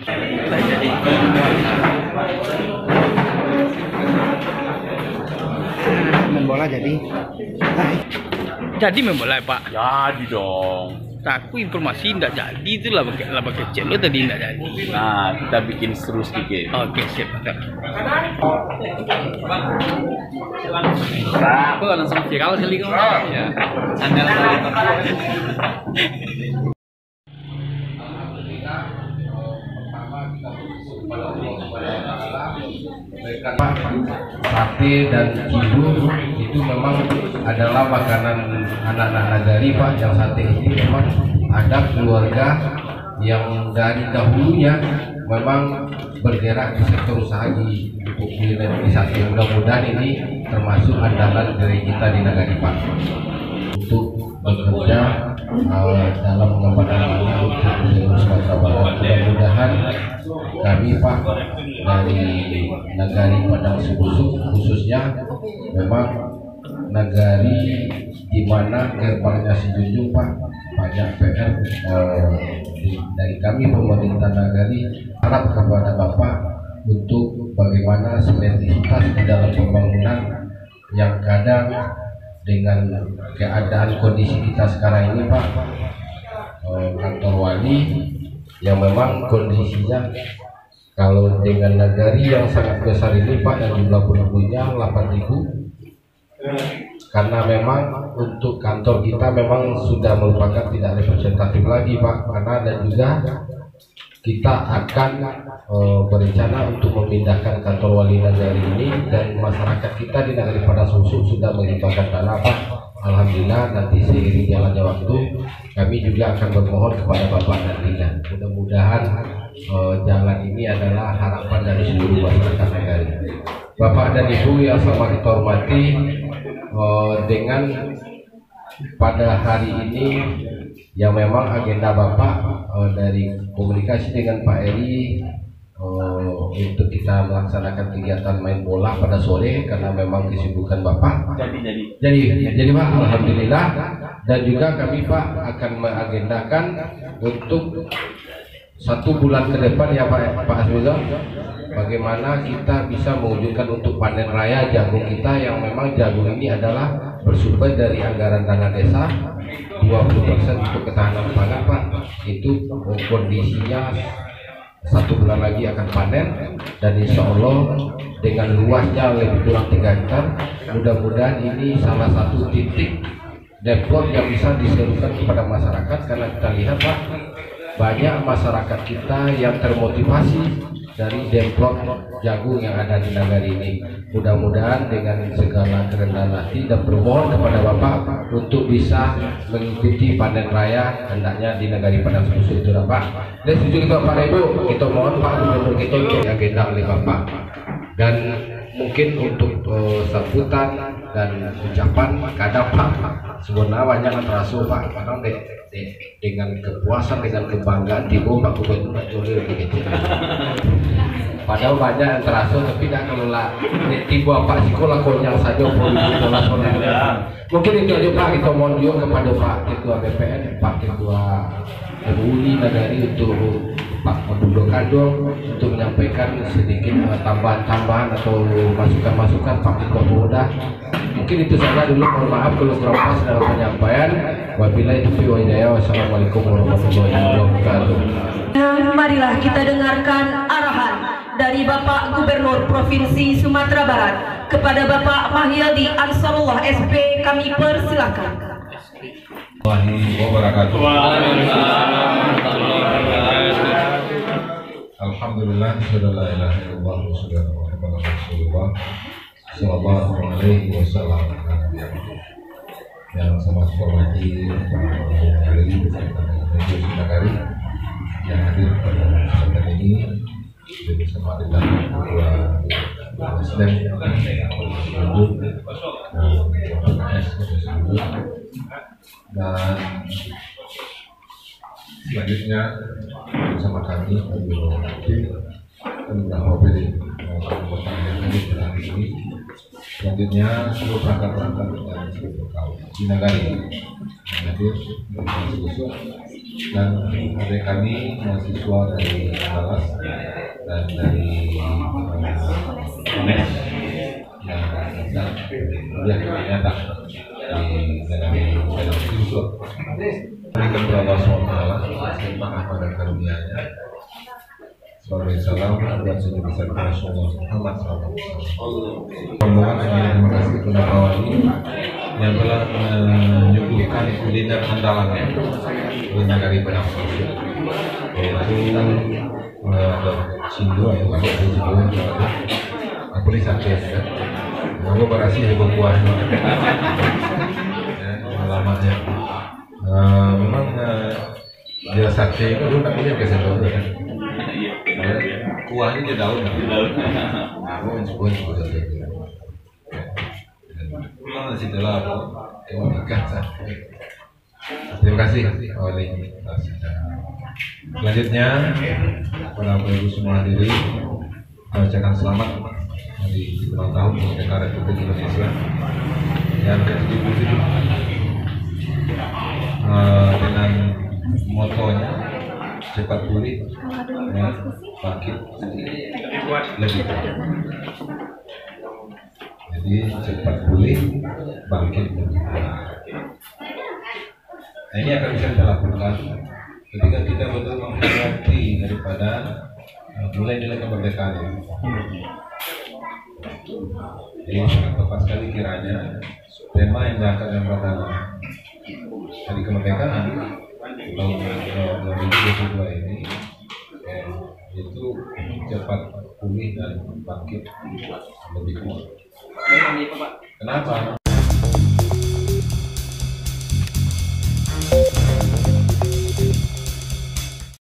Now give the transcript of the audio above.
Main bola jadi. Jadi main bola Pak? Jadi dong. Aku informasi tidak jadi itu lah pakai chat lo tadi tidak jadi. Nah, kita bikin seru sedikit. Oke, siap. Aku langsung viral kali kau. Ya. Channel sate dan cibu itu memang adalah makanan anak-anak nagari Pak. Yang sate ini memang ada keluarga yang dari dahulunya memang bergerak di sektor usaha di kuliner di sate. Mudah-mudahan ini termasuk andalan dari kita di nagari Pak untuk bekerja dalam mengembangkan untuk Sumatera Barat. Mudah-mudahan kami Pak dari nagari Padang Sebusuk khususnya memang nagari di mana gerbangnya si Junjung Pak, banyak PR dari kami pemerintah nagari harap kepada Bapak untuk bagaimana sinergisitas di dalam pembangunan yang kadang dengan keadaan kondisi kita sekarang ini Pak, kantor wali yang memang kondisinya kalau dengan nagari yang sangat besar ini Pak, yang jumlah penduduknya 8.000, karena memang untuk kantor kita memang sudah merupakan tidak representatif lagi Pak, karena dan juga kita akan berencana untuk memindahkan kantor wali nagari ini, dan masyarakat kita di Nagari Padang Sebusuk sudah menghibahkan dana Pak. Alhamdulillah, nanti seiring jalannya waktu kami juga akan bermohon kepada Bapak nantinya. Mudah-mudahan jalan ini adalah harapan dari seluruh masyarakat nagari. Bapak dan Ibu yang sama kita hormati, dengan pada hari ini yang memang agenda Bapak dari komunikasi dengan Pak Eri untuk kita melaksanakan kegiatan main bola pada sore karena memang kesibukan Bapak. Jadi Pak, alhamdulillah, dan juga kami Pak akan mengagendakan untuk 1 bulan ke depan ya Pak Asmizal, bagaimana kita bisa mewujudkan untuk panen raya jagung kita, yang memang jagung ini adalah bersumber dari anggaran dana desa 20% untuk ketahanan pangan Pak. Itu kondisinya 1 bulan lagi akan panen, dan insya Allah dengan luasnya lebih kurang 3 hektar. Mudah-mudahan ini salah satu titik depot yang bisa diserukan kepada masyarakat, karena kita lihat Pak, banyak masyarakat kita yang termotivasi dari demplot jagung yang ada di nagari ini. Mudah-mudahan dengan segala kerendahan hati dan bermohon kepada Bapak untuk bisa mengikuti panen raya hendaknya di Nagari Padang Sebusuk itu Pak. Dan setuju kita Pak Ibu, kita mohon Pak Gubernur kita untuk agenda oleh Bapak. Dan mungkin untuk sambutan dan ucapan kadang Pak sebenarnya banyak yang terasa Pak, kadang dengan kepuasan, dengan kebanggaan tiba Pak Gubernur Jolil begitu. Padahal banyak yang terasa, tapi tidak kelola tiba Pak sekolah konyang saja mungkin itu aja Pak. Kita mohon juga kepada Pak Ketua BPN, Pak Ketua MUI Nagari untuk Pak Menduduk Kadong untuk menyampaikan sedikit tambahan-tambahan atau masukan-masukan Pak Ketua Pemuda. Mungkin itu saja dulu, mohon maaf kalau kurang pas dalam penyampaian. Wabillahi taufiq wal hidayah. Wassalamualaikum warahmatullahi wabarakatuh. Marilah kita dengarkan arahan dari Bapak Gubernur Provinsi Sumatera Barat kepada Bapak Mahyildi Ansarullah SP. Kami persilakan. Wabarakatuh. Alhamdulillah, la ilaha illallah wa sallallahu Rasulullah sallallahu alaihi wasallam. Yang sama hormati Pak Eri beserta Nagari yang hadir pada kesempatan ini, bersama dengan Ketua Nasdem, dan selanjutnya bersama kami beberapa PD anggota yang hadir pada hari ini. Selanjutnya seluruh perangkat-perangkat dan seluruh kaum di Nagari yang hadir dan adik kami mahasiswa dari Andalas dan dari UNES yang sedang kuliah nyata di negara Yusuf. Berikan kepada Allah SWT sembah rahmat dan karunia-Nya. Sebagai salam dan sujud besar kepada Rasulullah Muhammad SAW. Rombongan terima kasih kepada Pak Wali yang telah menyuguhkan kuliner andalannya di negari Penang, yaitu ada Sindu yang ada di Sindu, aku di sate ya. Mau berasi juga kuahnya. Lamanya. Memang dia sate itu dulu namanya biasa daun kan. Kuahnya dia daun. Aku mencoba saja. Memang di situ lah ikan. Terima kasih oleh selanjutnya para ibu semua hadirin, ucapkan selamat di ulang tahun kemerdekaan Republik Indonesia yang ke-77 dengan motonya cepat pulih dan bangkit lebih kuat. Jadi cepat pulih, bangkit lebih kuat. Nah, ini akan bisa kita lakukan ketika kita betul menghayati daripada nilai-nilai kemerdekaan ini. Jadi sangat tepat sekali kiranya tema yang diangkat pada hari kemerdekaan tahun 2022 ini itu cepat pulih dan bangkit lebih kuat. Kenapa?